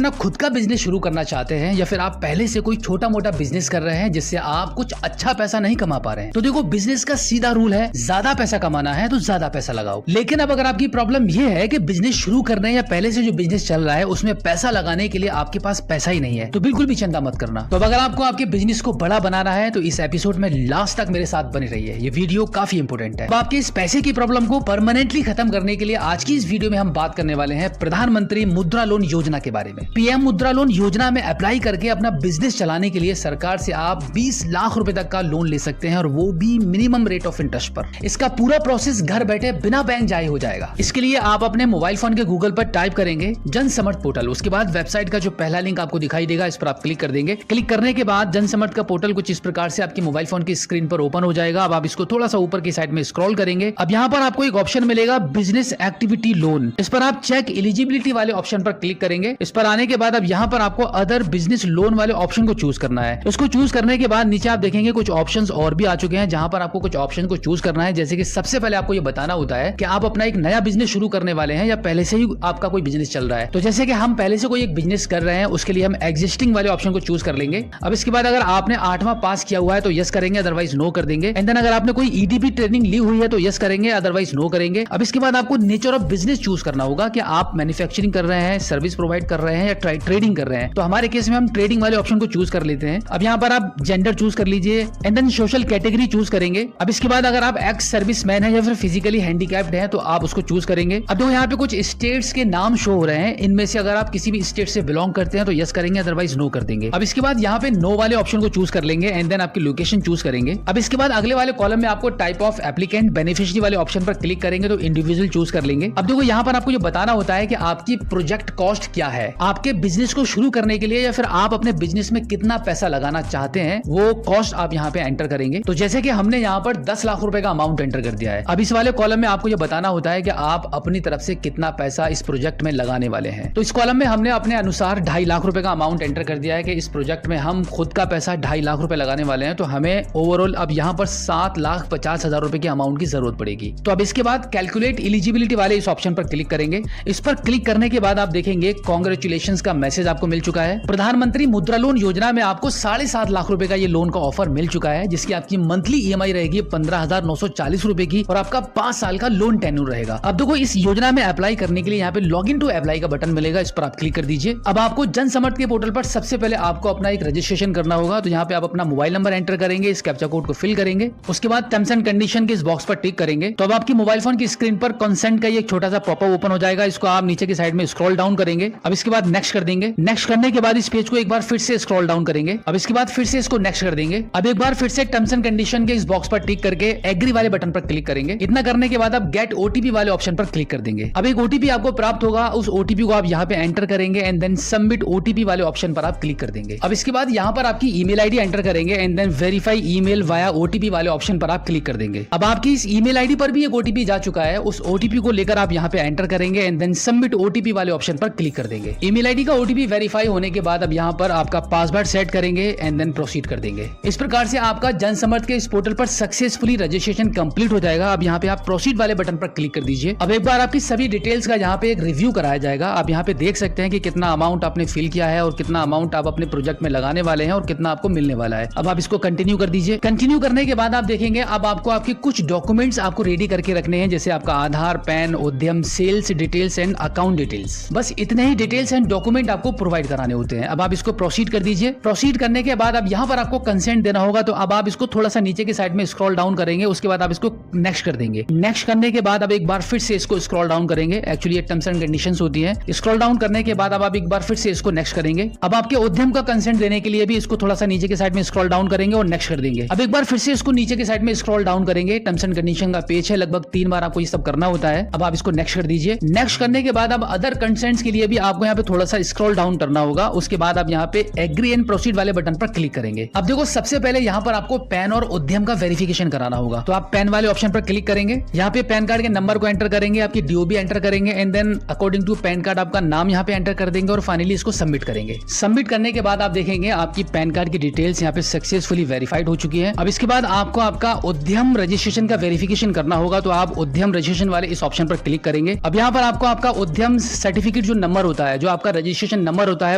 अपना खुद का बिजनेस शुरू करना चाहते हैं या फिर आप पहले से कोई छोटा मोटा बिजनेस कर रहे हैं जिससे आप कुछ अच्छा पैसा नहीं कमा पा रहे हैं, तो देखो बिजनेस का सीधा रूल है, ज्यादा पैसा कमाना है तो ज्यादा पैसा लगाओ। लेकिन अब अगर आपकी प्रॉब्लम यह है कि बिजनेस शुरू करने या पहले से जो बिजनेस चल रहा है उसमें पैसा लगाने के लिए आपके पास पैसा ही नहीं है, तो बिल्कुल भी चिंता मत करना। तो अगर आपको आपके बिजनेस को बड़ा बनाना है तो इस एपिसोड में लास्ट तक मेरे साथ बने रहिए, ये वीडियो काफी इंपोर्टेंट है। अब आपके इस पैसे की प्रॉब्लम को परमानेंटली खत्म करने के लिए आज की इस वीडियो में हम बात करने वाले हैं प्रधानमंत्री मुद्रा लोन योजना के बारे में। पीएम मुद्रा लोन योजना में अप्लाई करके अपना बिजनेस चलाने के लिए सरकार से आप 20 लाख रुपए तक का लोन ले सकते हैं और वो भी मिनिमम रेट ऑफ इंटरेस्ट पर। इसका पूरा प्रोसेस घर बैठे बिना बैंक जाए हो जाएगा। इसके लिए आप अपने मोबाइल फोन के गूगल पर टाइप करेंगे जन समर्थ पोर्टल, उसके बाद वेबसाइट का जो पहला लिंक आपको दिखाई देगा इस पर आप क्लिक कर देंगे। क्लिक करने के बाद जन समर्थ का पोर्टल कुछ इस प्रकार से आपके मोबाइल फोन की स्क्रीन पर ओपन हो जाएगा। अब आप इसको थोड़ा सा ऊपर की साइड में स्क्रॉल करेंगे। अब यहाँ पर आपको एक ऑप्शन मिलेगा बिजनेस एक्टिविटी लोन, इस पर आप चेक एलिजिबिलिटी वाले ऑप्शन पर क्लिक करेंगे। इस पर आने के बाद अब यहाँ पर आपको अदर बिजनेस लोन वाले ऑप्शन को चूज करना है। इसको चूज करने के बाद नीचे आप देखेंगे कुछ ऑप्शंस और भी आ चुके हैं जहां पर आपको कुछ ऑप्शन को चूज करना है। जैसे कि सबसे पहले आपको ये बताना होता है कि आप अपना एक नया बिजनेस शुरू करने वाले हैं या पहले से ही आपका कोई बिजनेस चल रहा है। तो जैसे कि हम पहले से कोई एक बिजनेस कर रहे हैं उसके लिए हम एग्जिस्टिंग वाले ऑप्शन को चूज कर लेंगे। अब इसके बाद अगर आपने 8वां पास किया हुआ है तो यस करेंगे, अदरवाइज नो कर देंगे। एंड देन अगर आपने कोई ईडीपी ट्रेनिंग ली हुई है तो यस करेंगे, अदरवाइज नो करेंगे। अब इसके बाद आपको नेचर ऑफ बिजनेस चूज करना होगा कि आप मैन्युफैक्चरिंग कर रहे हैं, सर्विस प्रोवाइड कर रहे हैं या ट्रेडिंग कर रहे हैं। तो हमारे केस में हम ट्रेडिंग वाले ऑप्शन को चूज कर लेते हैं। अब यहाँ पर आप जेंडर चूज कर लीजिए and then social category choose करेंगे। अब इसके बाद अगर आप एक्स सर्विस मैन है या फिर फिजिकली हैंडीकैप्ड है तो आप उसको चूज करेंगे। अब देखो यहाँ पे कुछ स्टेट्स के नाम शो हो रहे हैं, इनमें से अगर आप किसी भी स्टेट से बिलोंग करते हैं तो यस करेंगे, अदरवाइज नो कर देंगे। अब इसके बाद यहाँ पे नो वाले ऑप्शन को चूज कर लेंगे एंड देन आपकी लोकेशन चूज करेंगे। अब इसके बाद अगले वाले कॉलम में आपको टाइप ऑफ एप्लीकेंट बेनिफिशियरी वाले ऑप्शन पर क्लिक करेंगे तो इंडिविजुअल चूज कर लेंगे। अब देखो यहाँ पर आपको ये बताना होता है कि आपकी प्रोजेक्ट कॉस्ट क्या है, आपके बिजनेस को शुरू करने के लिए या फिर आप अपने बिजनेस में कितना पैसा लगाना चाहते हैं वो कॉस्ट आप यहाँ पे एंटर करेंगे। तो जैसे कि हमने यहाँ पर 10 लाख रुपए का अमाउंट एंटर कर दिया है। अब इस वाले कॉलम में आपको ये बताना होता है कि आप अपनी तरफ से कितना पैसा इस प्रोजेक्ट में लगाने वाले हैं। तो इस कॉलम में हमने अपने अनुसार 2.5 लाख रुपए का अमाउंट एंटर कर दिया है कि इस प्रोजेक्ट में हम खुद का पैसा 2.5 लाख रुपए लगाने वाले हैं। तो हमें ओवरऑल अब यहाँ पर 7,50,000 रुपए की अमाउंट की जरूरत पड़ेगी। तो अब इसके बाद कैलकुलेट एलिजिबिलिटी वाले इस ऑप्शन पर क्लिक करेंगे। इस पर क्लिक करने के बाद आप देखेंगे कांग्रेचुलेशंस का मैसेज आपको मिल चुका है। प्रधानमंत्री मुद्रा लोन योजना में आपको 7.5 लाख रुपए का ये लोन का ऑफर मिल चुका है, जिसकी आपकी मंथली ईएमआई रहेगी 15,940 रुपए की और आपका 5 साल का लोन टेन्योर रहेगा। अब देखो इस योजना में अप्लाई करने के लिए यहाँ पे लॉग इन टू अप्लाई का बटन मिलेगा, इस पर आप क्लिक कर दीजिए। अब आपको जन समर्थ के पोर्टल पर सबसे पहले आपको अपना एक रजिस्ट्रेशन करना होगा। तो यहाँ पे आप अपना मोबाइल नंबर एंटर करेंगे, इस कैप्चा कोड को फिल करेंगे, उसके बाद टर्म्स एंड कंडीशन के इस बॉक्स पर टिक करेंगे। तो अब आपकी मोबाइल फोन की स्क्रीन पर कंसेंट का एक छोटा सा पॉपअप ओपन हो जाएगा, इसको आप नीचे की साइड में स्क्रॉल डाउन करेंगे। अब इसके बाद नेक्स्ट कर देंगे। नेक्स्ट करने के बाद इस पेज को एक बार फिर से स्क्रॉल डाउन करेंगे। अब इसके बाद फिर से इसको नेक्स्ट कर देंगे। अब एक बार फिर से टर्म्स एंड कंडीशन के इस बॉक्स पर टिक करके एग्री वाले बटन पर क्लिक करेंगे। इतना करने के बाद आप गेट ओटीपी वाले ऑप्शन पर क्लिक कर देंगे। अब एक ओटीपी आपको प्राप्त होगा, उस ओटीपी को आप यहाँ पे एंटर करेंगे एंड देन सबमिट ओटीपी वाले ऑप्शन पर आप क्लिक कर देंगे। अब इसके बाद यहाँ पर आपकी ईमेल आईडी एंटर करेंगे and then verify email via OTP वाले ऑप्शन पर आप क्लिक कर देंगे। अब आपकी इस ईमेल आईडी पर भी एक ओटीपी जा चुका है, उस ओटीपी को लेकर आप यहाँ पे एंटर करेंगे एंड देन सबमिट ओटीपी वाले ऑप्शन पर क्लिक कर देंगे। ईमेल आईडी का ओटीपी वेरीफाई होने के बाद अब यहाँ पर आपका पासवर्ड सेट करेंगे एंड देन प्रोसीड कर देंगे। इस प्रकार से आपका जन समर्थ के इस पोर्टल पर सक्सेसफुली रजिस्ट्रेशन कंप्लीट हो जाएगा। अब यहाँ पे आप प्रोसीड वाले बटन पर क्लिक कर दीजिए। अब एक बार आपकी सभी डिटेल्स का यहाँ पे एक रिव्यू कराया जाएगा। आप यहाँ पे देख सकते हैं कि कितना अमाउंट आपने फिल किया है और कितना अमाउंट आप अपने प्रोजेक्ट में लगाने वाले हैं और कितना आपको मिलने वाला है। अब आप इसको कंटिन्यू कर दीजिए। कंटिन्यू करने के बाद आप देखेंगे अब आपको आपके कुछ डॉक्यूमेंट्स आपको रेडी करके रखने हैं, जैसे आपका Aadhaar, PAN, Udyam, sales details and account details. बस इतने ही डिटेल्स एंड डॉक्यूमेंट आपको प्रोवाइड कराने होते हैं। अब आप इसको प्रोसीड कर दीजिए। प्रोसीड करने के बाद अब यहाँ पर आपको कंसेंट देना होगा, तो अब आप इसको थोड़ा सा नीचे की साइड में स्क्रॉल डाउन करेंगे, उसके बाद आप इसको नेक्स्ट कर देंगे। नेक्स्ट करने के बाद अब एक बार फिर से इसको स्क्रॉल डाउन करेंगे। एक्चुअली ये टर्म्स एंड कंडीशंस होती है। स्क्रॉल डाउन करने के बाद अब आप एक बार फिर से इसको नेक्स्ट करेंगे। अब आपके उद्यम का कंसेंट देने के लिए भी इसको थोड़ा सा नीचे की साइड में स्क्रॉल डाउन करेंगे और नेक्स्ट कर देंगे। अब एक बार फिर से इसको नीचे की साइड में स्क्रॉल डाउन करेंगे। टर्म्स एंड कंडीशन का पेज है, लगभग 3 बार आपको ये सब करना होता है। अब आप इसको नेक्स्ट कर दीजिए। नेक्स्ट करने के बाद अब अदर कंसेंट्स के लिए भी आपको यहाँ पे थोड़ा सा स्क्रॉल डाउन करना होगा। उसके बाद आप यहाँ पे एग्री एंड प्रोसीड वाले बटन पर क्लिक करेंगे। अब देखो सबसे पहले यहाँ पर आपको पैन और उद्यम का वेरिफिकेशन कराना होगा, तो आप पैन वाले ऑप्शन पर क्लिक करेंगे। यहाँ पे पैन कार्ड के नंबर को एंटर करेंगे, आपकी डीओबी एंटर करेंगे and then according to PAN card आपका नाम यहाँ पे एंटर कर देंगे और फाइनली इसको सबमिट करेंगे। सबमिट करने के बाद आप देखेंगे आपकी पैन कार्ड की डिटेल्स यहाँ पे सक्सेसफुली वेरीफाइड हो चुकी है। अब इसके बाद आपको आपका उद्यम रजिस्ट्रेशन का वेरिफिकेशन करना होगा, तो आप उद्यम रजिस्ट्रेशन वाले इस ऑप्शन पर क्लिक करेंगे। अब यहाँ पर आपको आपका उद्यम सर्टिफिकेट जो नंबर होता है, जो आपका आपका रजिस्ट्रेशन नंबर होता है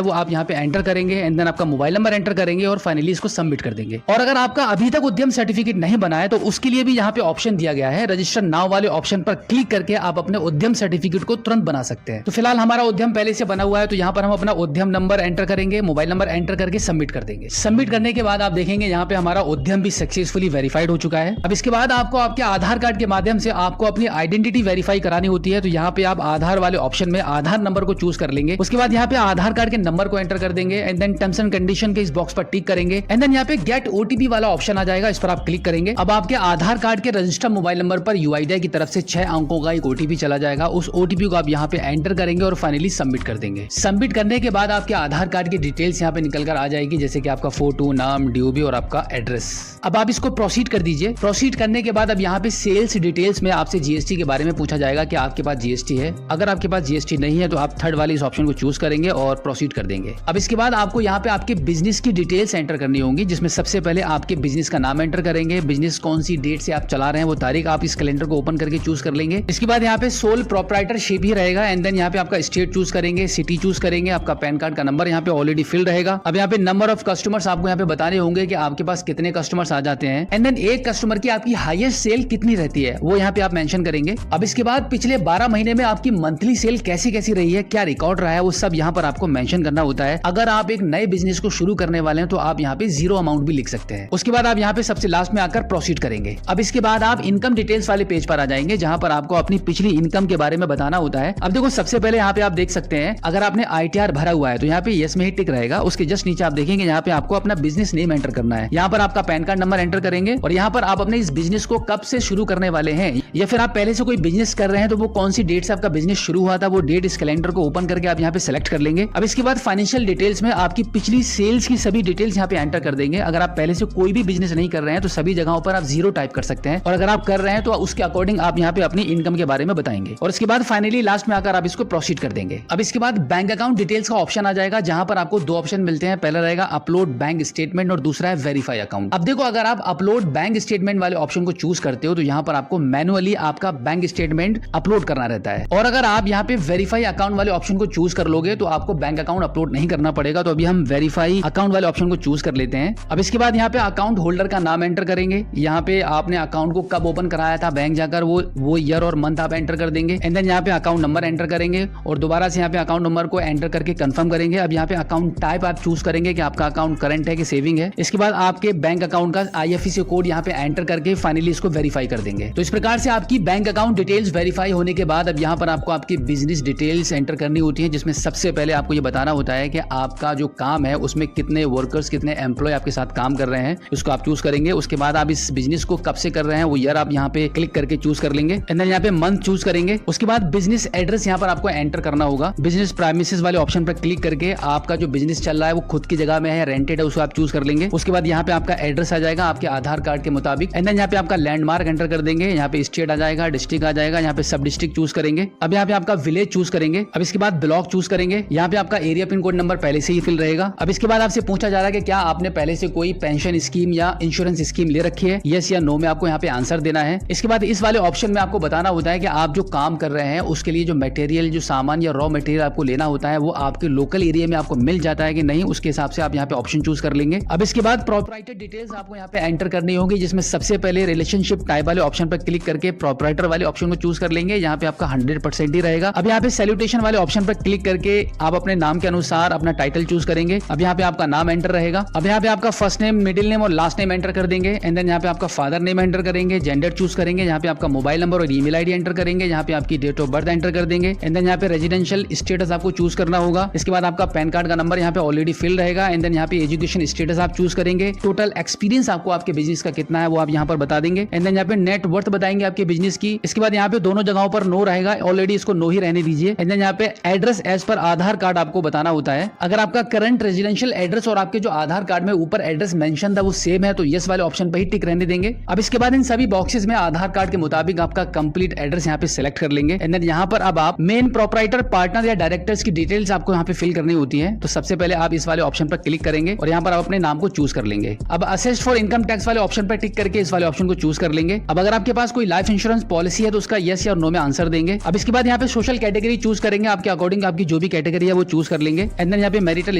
वो आप यहाँ पे एंटर करेंगे, एंड देन आपका मोबाइल नंबर एंटर करेंगे और फाइनली इसको सबमिट कर देंगे। और अगर आपका अभी तक उद्यम सर्टिफिकेट नहीं बना है तो उसके लिए भी यहाँ पे ऑप्शन दिया गया है, रजिस्टर नाउ वाले ऑप्शन पर क्लिक करके आप अपने उद्यम सर्टिफिकेट को तुरंत बना सकते हैं। तो फिलहाल हमारा उद्यम पहले से बना हुआ है, तो यहाँ पर हम अपना उद्यम नंबर एंटर करेंगे, मोबाइल नंबर एंटर करके सबमिट कर देंगे। सबमिट करने के बाद आप देखेंगे यहाँ पे हमारा उद्यम भी सक्सेसफुली वेरीफाइड हो चुका है। अब इसके बाद आपको आपके आधार कार्ड के माध्यम से आपको अपनी आइडेंटिटी वेरीफाई करानी होती है, तो यहाँ पे आप आधार वाले ऑप्शन में आधार नंबर को चूज कर लेंगे। उसके बाद यहाँ पे आधार कार्ड के नंबर को एंटर कर देंगे, and then terms and condition के इस बॉक्स पर टिक करेंगे, एंड देन यहाँ पे गेट ओटीपी वाला ऑप्शन आ जाएगा, इस पर आप क्लिक करेंगे। अब आपके आधार कार्ड के रजिस्टर्ड मोबाइल नंबर पर यूआईडीआई की तरफ से 6 अंकों का एक ओटीपी चला जाएगा। उस ओटीपी को आप यहाँ पे एंटर करेंगे और फाइनली सबमिट कर देंगे। सबमिट करने के बाद आपके आधार कार्ड की डिटेल्स यहाँ पे निकल कर आ जाएगी, जैसे कि आपका फोटो, नाम, डीओबी और आपका एड्रेस। अब आप इसको प्रोसीड कर दीजिए। प्रोसीड करने के बाद अब यहाँ पे सेल्स डिटेल्स में आपसे जीएसटी के बारे में पूछा जाएगा कि आपके पास जीएसटी है। अगर आपके पास जीएसटी नहीं है तो आप थर्ड वाले इस ऑप्शन को चूज करेंगे और प्रोसीड कर देंगे। अब इसके बाद आपको यहाँ पे आपके बिजनेस की डिटेल्स एंटर करनी होंगी, जिसमें सबसे पहले आपके बिजनेस का नाम एंटर करेंगे, बिजनेस कौन सी डेट से आप चला रहे हैं वो तारीख आप इस कैलेंडर को ओपन करके चूज कर लेंगे। इसके बाद यहाँ पे सोल प्रोप्राइटरशिप ही रहेगा, एंड देन यहाँ पे आपका स्टेट चूज करेंगे, सिटी चूज करेंगे, आपका पैन कार्ड का नंबर यहाँ पे ऑलरेडी फिल रहेगा। अब यहाँ पे नंबर ऑफ कस्टमर्स आपको यहाँ पे बताने होंगे कि आपके पास कितने कस्टमर्स आ जाते हैं, एंड देन एक कस्टमर की आपकी हाईएस्ट सेल कितनी रहती है वो यहाँ पे आप मेंशन करेंगे। अब इसके बाद पिछले 12 महीने में आपकी मंथली सेल कैसी कैसी रही है, क्या रिकॉर्ड रहा है, वो सब यहाँ पर आपको मेंशन करना होता है। अगर आप एक नए बिजनेस को शुरू करने वाले हैं तो आप यहाँ पे 0 अमाउंट भी लिख सकते हैं। उसके बाद आप यहाँ पे सबसे लास्ट में आकर प्रोसीड करेंगे। अब इसके बाद आप इनकम डिटेल्स वाले पेज पर आ जाएंगे, जहां पर आपको अपनी पिछली इनकम के बारे में बताना होता है। अब देखो सबसे पहले यहाँ पे आप देख सकते हैं, अगर आपने आईटीआर भरा हुआ है तो यहाँ पे यस में ही टिक रहेगा। उसके जस्ट नीचे आप देखेंगे यहाँ पे आपको अपना बिजनेस नेम एंटर करना है। यहाँ पर आपका पैन कार्ड नंबर एंटर करेंगे और यहाँ पर आप अपने इस बिजनेस को कब से शुरू करने वाले हैं, या फिर आप पहले से कोई बिजनेस कर रहे हैं तो वो कौन सी डेट से आपका बिजनेस शुरू हुआ था, वो डेट इस कैलेंडर को ओपन करके आप यहाँ पे सेलेक्ट कर लेंगे। अब इसके बाद फाइनेंशियल डिटेल्स में आपकी पिछली सेल्स की सभी डिटेल्स यहाँ पे एंटर कर देंगे। अगर आप पहले से कोई भी बिजनेस नहीं कर रहे हैं तो सभी जगहों पर आप 0 टाइप कर सकते हैं, और अगर आप कर रहे हैं तो उसके अकॉर्डिंग आप यहाँ पे अपनी इनकम के बारे में बताएंगे। और इसके बाद फाइनली लास्ट में आकर आप इसको प्रोसीड कर देंगे। अब इसके बाद बैंक अकाउंट डिटेल्स का ऑप्शन आ जाएगा, जहां पर आपको 2 ऑप्शन मिलते हैं। पहला रहेगा अपलोड बैंक स्टेटमेंट और दूसरा है वेरीफाई अकाउंट। अब देखो अगर आप अपलोड बैंक स्टेटमेंट वाले ऑप्शन को चूज करते हो तो यहाँ पर आपको मैनुअली आपका बैंक स्टेटमेंट अपलोड करना रहता है, और अगर आप यहाँ पे वेरीफाई अकाउंट वाले ऑप्शन को चूज कर लोगे तो आपको बैंक अकाउंट अपलोड नहीं करना पड़ेगा। तो अभी हम वेरीफाई अकाउंट वाले ऑप्शन को चूज कर लेते हैं। अब इसके बाद यहाँ पे अकाउंट होल्डर का नाम एंटर करेंगे। यहाँ पे आपने अकाउंट को कब ओपन कराया था बैंक जाकर, वो ईयर और मंथ आप एंटर कर देंगे, एंड देन यहाँ पे अकाउंट नंबर एंटर करेंगे और दोबारा से यहाँ पे अकाउंट नंबर को एंटर करके कंफर्म करेंगे। अब यहाँ पे अकाउंट टाइप आप चूज करेंगे कि आपका अकाउंट करंट है कि सेविंग है। इसके बाद आपके बैंक अकाउंट का आईएफएससी कोड यहाँ पे एंटर करके फाइनली इसको वेरीफाई कर देंगे। तो इस प्रकार से आपकी बैंक अकाउंट डिटेल्स वेरीफाई होने के बाद अब यहाँ पर आपको आपकी बिजनेस डिटेल्स एंटर करनी होती है, जिसमें सबसे पहले आपको ये बताना होता है कि आपका जो काम है उसमें कितने वर्कर्स, कितने एम्प्लॉय आपके साथ काम कर रहे हैं, उसको आप चूज करेंगे। उसके बाद आप इस बिजनेस को कब से कर रहे हैं वो ईयर आप यहाँ पे क्लिक करके चूज कर लेंगे, एंड देन यहाँ पे मंथ चूज करेंगे। उसके बाद बिजनेस एड्रेस यहाँ पर आपको एंटर करना होगा। बिजनेस प्राइमिसेस वाले ऑप्शन पर क्लिक करके आपका जो बिजनेस चल रहा है वो खुद की जगह में है, रेंटेड है, उसको आप चूज कर लेंगे। उसके बाद यहाँ पे आपका एड्रेस आ जाएगा आपके आधार कार्ड के मुताबिक, एंड देन यहाँ पे आपका लैंडमार्क एंटर कर देंगे। यहाँ पे स्टेट आ जाएगा, डिस्ट्रिक्ट आ जाएगा, यहाँ पे सब डिस्ट्रिक्ट चूज करेंगे। अब यहाँ पे आपका विलेज चूज करेंगे। अब इसके बाद ब्लॉक चूज करेंगे। यहाँ पे आपका एरिया पिन कोड नंबर पहले से ही फिल रहेगा। अब इसके बाद आपसे पूछा जा रहा है कि क्या आपने पहले से कोई पेंशन स्कीम या इंश्योरेंस स्कीम ले रखी है, यस या नो में आपको यहाँ पे आंसर देना है। इसके बाद इस वाले ऑप्शन में आपको बताना होता है कि आप जो काम कर रहे हैं उसके लिए जो मटेरियल, जो सामान या रॉ मटेरियल आपको लेना होता है वो आपके लोकल एरिया में आपको मिल जाता है कि नहीं, उसके हिसाब से आप यहाँ पे ऑप्शन चूज कर लेंगे। अब इसके बाद प्रोप्राइटर डिटेल्स आपको यहाँ पे एंटर करनी होगी, जिसमें सबसे पहले रिलेशनशिप टाइप वाले ऑप्शन पर क्लिक करके प्रोप्राइटर वाले ऑप्शन को चूज कर लेंगे। यहाँ पे आपका 100% ही रहेगा। अब यहाँ पे सैल्यूटेशन वाले ऑप्शन पर क्लिक करके आप अपने नाम के अनुसार अपना टाइटल चूज करेंगे। अब यहाँ पे आपका नाम एंटर रहेगा। अब यहाँ पे आपका फर्स्ट नेम, मिडिल नेम और लास्ट नेम एंटर कर देंगे, एंड देन यहाँ पे आपका फादर नेम एंटर करेंगे, जेंडर चूज करेंगे, यहाँ पे आपका मोबाइल नंबर और ईमेल आईडी एंटर करेंगे, यहाँ पे आपकी डेट ऑफ बर्थ एंटर कर देंगे, एंड देन यहाँ पे रेजिडेंशियल स्टेटस आपको चूज करना होगा। इसके बाद आपका पैन कार्ड का नंबर यहाँ पे ऑलरेडी फिल रहेगा, एंड देन यहाँ पे एजुकेशन स्टेटस आप चूज करेंगे। टोटल एक्सपीरियंस आपको आपके बिजनेस का कितना है वो आप यहाँ पर बता देंगे, एंड देन यहाँ पे नेट वर्थ बताएंगे आपके बिजनेस की। इसके बाद यहाँ पे दोनों जगहों पर नो रहेगा, ऑलरेडी इसको नो ही रहने दीजिए, एंड देन यहाँ पे एड्रेस एज पर आधार कार्ड आपको बताना होता है। अगर आपका करंट रेजिडेंशियल एड्रेस और आपके जो आधार कार्ड में ऊपर एड्रेस मेंशन था वो सेम है तो यस वाले ऑप्शन पर ही टिक रहने देंगे। अब इसके बाद इन सभी बॉक्सेस में आधार कार्ड के मुताबिक आपका कंप्लीट एड्रेस यहाँ पे सिलेक्ट कर लेंगे, एंड देन यहाँ पर अब आप मेन प्रोप्राइटर, पार्टनर या डायरेक्टर्स की डिटेल्स आपको यहाँ पे फिल करनी होती है। तो सबसे पहले आप इस वाले ऑप्शन पर क्लिक करेंगे और यहाँ पर आप अपने नाम को चूज कर लेंगे। अब असेस्ड फॉर इनकम टैक्स वाले ऑप्शन पर टिक करके इस वाले ऑप्शन को चूज कर लेंगे। अब अगर आपके पास कोई लाइफ इंश्योरेंस पॉलिसी है तो उसका यस या नो में आंसर देंगे। अब इसके बाद यहाँ पे सोशल कैटेगरी चूज करेंगे, आपके अकॉर्डिंग आपकी जो भी कैटेगरी है वो चूज कर लेंगे। एंड देन यहाँ पे मैरिटल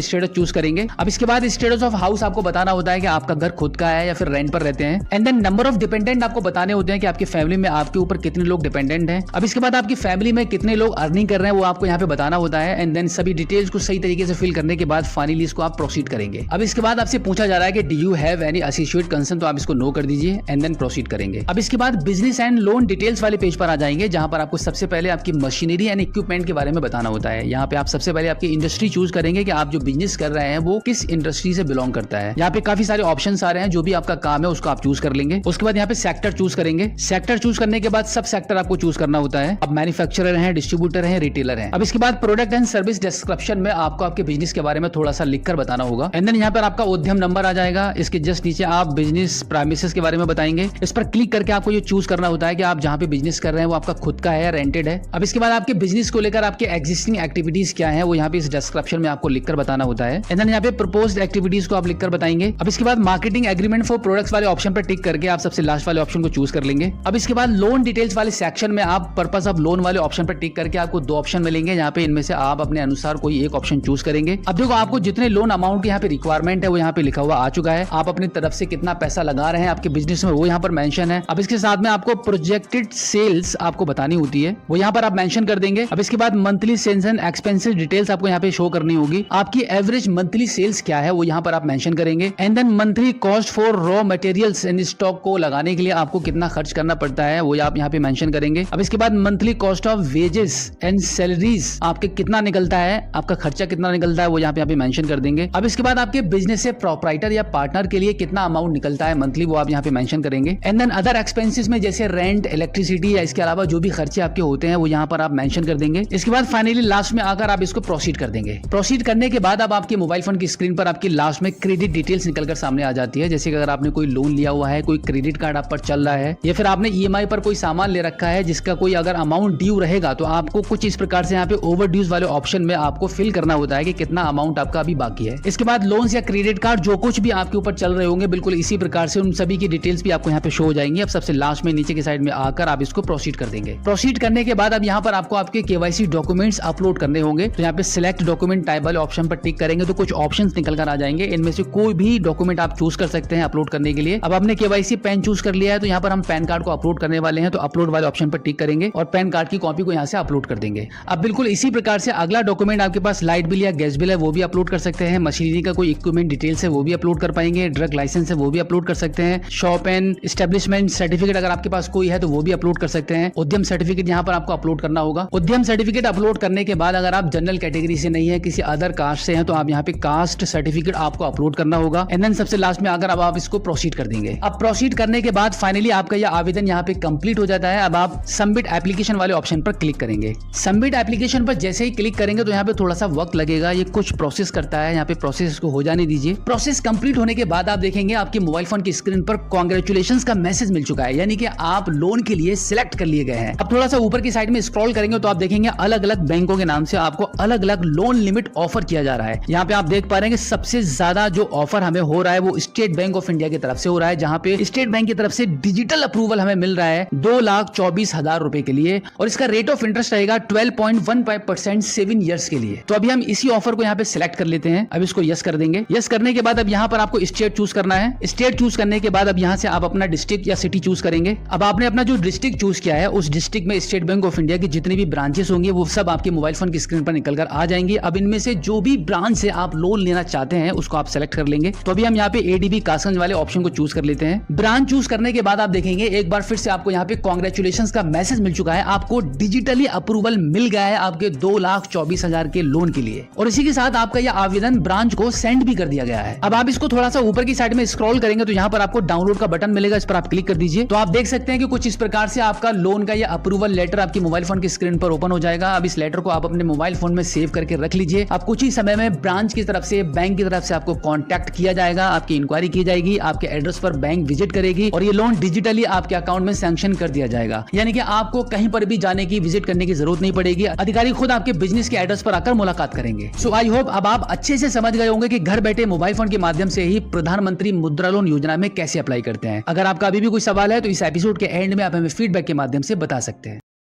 स्टेटस चूज करेंगे। अब इसके बाद स्टेटस ऑफ हाउस आपको बताना होता है कि आपका घर खुद का है या फिर रेंट पर रहते हैं। And then number of dependent आपको बताने होते हैं कि आपकी फैमिली में आपके ऊपर कितने लोग डिपेंडेंट हैं। अब इसके बाद आपकी फैमिली में कितने लोग अर्निंग कर रहे हैं वो आपको यहाँ पे बताना होता है। एंड देन सभी डिटेल्स को सही तरीके से फिल करने के बाद फाइनली इसको आप प्रोसीड करेंगे। अब इसके बाद आपसे पूछा जा रहा है कि do you have any associate concern, तो आप इसको नो कर दीजिए एंड देन प्रोसीड करेंगे। अब इसके बाद बिजनेस एंड लोन डिटेल्स वाले पेज पर आ जाएंगे, जहां पर आपको सबसे पहले आपकी मशीनरी एंड इक्विपमेंट के बारे में बताना होता है। यहाँ पे आप सबसे पहले आपकी इंडस्ट्री चूज करेंगे कि आप जो बिजनेस कर रहे हैं वो किस इंडस्ट्री से बिलोंग करता है। यहाँ पे काफी सारे ऑप्शंस आ रहे हैं, जो भी आपका काम है उसको आप चूज कर लेंगे। उसके बाद यहाँ पे सेक्टर चूज करेंगे। सेक्टर चूज करने के बाद सब सेक्टर आपको चूज करना होता है। अब मैन्युफैक्चरर है, डिस्ट्रीब्यूटर है, रिटेलर है। अब इसके बाद प्रोडक्ट एंड सर्विस डिस्क्रिप्शन में आपको आपके बिजनेस के बारे में थोड़ा सा लिखकर बताना होगा। एंड देन यहाँ पर आपका उद्यम नंबर आ जाएगा। इसके जस्ट नीचे आप बिजनेस प्रेमिसेस के बारे में बताएंगे। इस पर क्लिक करके आपको ये चूज करना होता है कि आप जहाँ पे बिजनेस कर रहे हैं वो आपका खुद का है या रेंटेड है। अब इसके बाद आपके बिजनेस को लेकर आपके एग्जिस्टिंग एक्टिविटीज क्या है वो यहाँ पे इस डिस्क्रिप्शन में आपको लिखकर बताना होता है। एंड देन यहाँ पे प्रपोज्ड एक्टिविटीज को आप लिखकर बताएंगे। अब इसके बाद मार्केटिंग एग्रीमेंट फॉर प्रोडक्ट्स वाले ऑप्शन पर टिक करके आप सबसे लास्ट वाले ऑप्शन को चूज कर लेंगे। अब इसके बाद लोन डिटेल्स वाले सेक्शन में आप पर्पस ऑफ लोन वाले ऑप्शन पर टिक करके आपको दो ऑप्शन मिलेंगे, यहाँ पे इनमें से आप अपने अनुसार कोई एक ऑप्शन चूज करेंगे। अब देखो आपको जितने लोन अमाउंट यहाँ पे रिक्वायरमेंट है वो यहाँ पे लिखा हुआ आ चुका है। आप अपनी तरफ से कितना पैसा लगा रहे हैं आपके बिजनेस में वो यहाँ पर मेंशन है। अब इसके साथ में आपको प्रोजेक्टेड सेल्स आपको बतानी होती है, वो यहाँ पर आप मेंशन कर देंगे। अब इसके बाद monthly sales and expenses details आपको यहाँ पे शो करनी होगी। आपकी एवरेज मंथली सेल्स क्या है वो यहाँ पर आप मेंशन करेंगे। And then monthly cost for raw materials and stock को लगाने के लिए आपको कितना खर्च करना पड़ता है वो आप यहाँ पे मेंशन करेंगे। अब इसके बाद monthly cost of wages and salaries आपके कितना निकलता है, आपका खर्चा कितना निकलता है वो यहाँ पे मेंशन कर देंगे। अब इसके बाद आपके बिजनेस से प्रोप्राइटर या पार्टनर के लिए कितना अमाउंट निकलता है मंथली वो आप यहाँ पे मेंशन करेंगे। एंड देन अदर एक्सपेंसेस में जैसे रेंट, इलेक्ट्रिसिटी या इसके अलावा जो भी खर्चे आपके होते हैं वो यहाँ पर आप मेंशन कर देंगे। इसके बाद फाइनली लास्ट में आकर आप इसको प्रोसीड कर देंगे। प्रोसीड करने के बाद अब आपके मोबाइल फोन की स्क्रीन पर आपकी लास्ट में क्रेडिट डिटेल्स निकलकर सामने आ जाती है। जैसे कि अगर आपने कोई लोन लिया हुआ है, कोई क्रेडिट कार्ड आप पर चल रहा है या फिर आपने ईएमआई पर कोई सामान ले रखा है जिसका कोई अगर अमाउंट ड्यू रहेगा तो आपको कुछ इस प्रकार से यहाँ पे ओवर ड्यूज वाले ऑप्शन में आपको फिल करना होता है कि कितना अमाउंट आपका अभी बाकी है। इसके बाद लोन्स या क्रेडिट कार्ड जो कुछ भी आपके ऊपर चल रहे होंगे बिल्कुल इसी प्रकार से उन सभी की डिटेल्स भी आपको यहाँ पे शो हो जाएंगी। अब सबसे लास्ट में नीचे की साइड में आकर आप इसको प्रोसीड कर देंगे। प्रोसीड करने के बाद अब यहाँ पर आपको आपके केवाईसी डॉक्यूमेंट्स अपलोड करने होंगे। तो यहाँ पे सिलेक्ट डॉक्यूमेंट टाइप वाले ऑप्शन पर टिक करेंगे तो कुछ ऑप्शंस निकल कर आ जाएंगे। इनमें से कोई भी डॉक्यूमेंट आप चूज कर सकते हैं अपलोड करने के लिए। अब आपने केवाईसी पैन चूज कर लिया है तो यहाँ पर हम पैन कार्ड को अपलोड करने वाले हैं, तो अपलोड वाले ऑप्शन पर टिक करेंगे और पैन कार्ड की कॉपी को यहाँ से अपलोड कर देंगे। अब बिल्कुल इसी प्रकार से अगला डॉक्यूमेंट आपके पास लाइट बिल या गैस बिल है वो भी अपलोड कर सकते हैं। मशीनरी का कोई इक्विपमेंट डिटेल्स है वो भी अपलोड कर पाएंगे। ड्रग लाइसेंस है वो भी अपलोड कर सकते हैं। शॉप एंड एस्टेब्लिशमेंट सर्टिफिकेट अगर आपके पास कोई है तो वो भी अपलोड कर सकते हैं। उद्यम सर्टिफिकेट यहाँ पर आपको अपलोड करना होगा। उद्यम सर्टिफिकेट अपलोड करने के बाद अगर आप जनरल कैटेगरी से नहीं है, किसी अदर कास्ट से हैं, तो आप यहाँ पे कास्ट सर्टिफिकेट आपको अपलोड करना होगा। एंड देन सबसे लास्ट में अगर अब आप इसको प्रोसीड कर देंगे। अब प्रोसीड करने के बाद फाइनली आपका यह आवेदन यहाँ पे कंप्लीट हो जाता है। अब आप सबमिट एप्लीकेशन वाले ऑप्शन पर क्लिक करेंगे। सबमिट एप्लीकेशन पर जैसे ही क्लिक करेंगे तो यहाँ पे थोड़ा सा वक्त लगेगा, ये कुछ प्रोसेस करता है। यहाँ पे प्रोसेस को हो जाने दीजिए। प्रोसेस कंप्लीट होने के बाद आप देखेंगे आपके मोबाइल फोन की स्क्रीन पर कांग्रेचुलेशंस का मैसेज मिल चुका है, यानी कि आप लोन के लिए सिलेक्ट कर लिए गए हैं। अब थोड़ा सा ऊपर की साइड में स्क्रॉल करेंगे तो आप देखेंगे अलग अलग बैंकों के नाम से आपको अलग अलग लोन लिमिट ऑफर किया जा रहा है। यहाँ पे आप देख पा रहे हैं कि सबसे ज्यादा जो ऑफर हमें हो रहा है वो स्टेट बैंक ऑफ इंडिया की तरफ से हो रहा है, जहाँ पे स्टेट बैंक की तरफ से डिजिटल अप्रूवल हमें मिल रहा है 2,24,000 रुपए के लिए और इसका रेट ऑफ इंटरेस्ट रहेगा 12.15% 7 ईयर्स के लिए। तो अभी हम इसी ऑफर को यहाँ पे सिलेक्ट कर लेते हैं। अब इसको यस कर देंगे। यस करने के बाद अब यहाँ पर आपको स्टेट चूज करना है। स्टेट चूज करने के बाद अब यहाँ से आप अपना डिस्ट्रिक्ट या सिटी चूज करेंगे। अब आपने अपना जो डिस्ट्रिक्ट चूज किया है उस डिस्ट्रिक्ट में स्टेट बैंक ऑफ इंडिया की जितनी भी ब्रांचेस होंगी वो सब आपके मोबाइल फोन की स्क्रीन पर निकल कर आ जाएंगी। अब इनमें से जो भी ब्रांच से आप लोन लेना चाहते हैं उसको आप सेलेक्ट कर लेंगे। तो अभी हम यहाँ पे एडीबी कासगंज वाले ऑप्शन को चूज कर लेते हैं। ब्रांच चूज करने के बाद आप देखेंगे एक बार फिर से आपको यहाँ पे कांग्रेचुलेशंस का मैसेज मिल चुका है। आपको डिजिटली अप्रूवल मिल गया है आपके 2,24,000 के लोन के लिए और इसी के साथ आपका यह आवेदन ब्रांच को सेंड भी कर दिया गया है। अब आप इसको थोड़ा सा ऊपर की साइड में स्क्रॉल करेंगे तो यहाँ पर आपको डाउनलोड का बटन मिलेगा, इस पर आप क्लिक कर दीजिए। तो आप देख सकते हैं कि कुछ इस प्रकार से आपका लोन का यह अप्रूवल लेटर आपकी मोबाइल फोन की स्क्रीन पर ओपन हो जाएगा। अब इस लेटर को आप अपने मोबाइल फोन में सेव करके रख लीजिए। अब कुछ ही समय में ब्रांच की तरफ से, बैंक की तरफ से आपको कॉन्टैक्ट किया जाएगा, आपकी इंक्वायरी की जाएगी, आपके एड्रेस पर बैंक विजिट करेगी और ये लोन डिजिटली आपके अकाउंट में सैंक्शन कर दिया जाएगा। यानी कि आपको कहीं पर भी जाने की, विजिट करने की जरूरत नहीं पड़ेगी। अधिकारी खुद आपके बिजनेस के एड्रेस पर आकर मुलाकात करेंगे। सो आई होप अब आप अच्छे से समझ गए होंगे कि घर बैठे मोबाइल फोन के माध्यम से ही प्रधानमंत्री मुद्रा लोन योजना में कैसे अप्लाई करते हैं। अगर आपका अभी भी कोई सवाल है तो इस एपिसोड के एंड में आप हमें फीडबैक के माध्यम से बता सकते हैं।